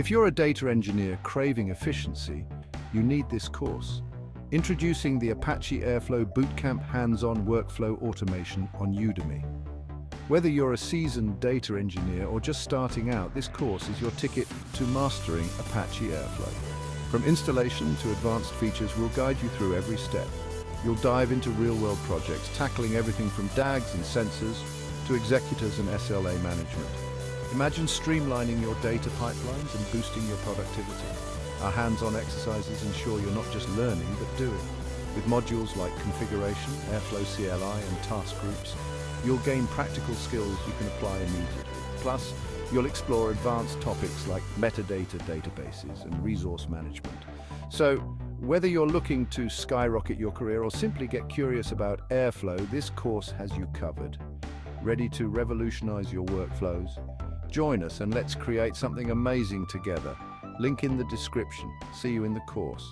If you're a data engineer craving efficiency, you need this course. Introducing the Apache Airflow Bootcamp hands-on workflow automation on Udemy. Whether you're a seasoned data engineer or just starting out, this course is your ticket to mastering Apache Airflow. From installation to advanced features, we'll guide you through every step. You'll dive into real-world projects, tackling everything from DAGs and sensors to executors and SLA management. Imagine streamlining your data pipelines and boosting your productivity. Our hands-on exercises ensure you're not just learning, but doing. With modules like configuration, Airflow CLI, and task groups, you'll gain practical skills you can apply immediately. Plus, you'll explore advanced topics like metadata databases and resource management. So, whether you're looking to skyrocket your career or simply get curious about Airflow, this course has you covered. Ready to revolutionize your workflows? Join us and let's create something amazing together. Link in the description. See you in the course.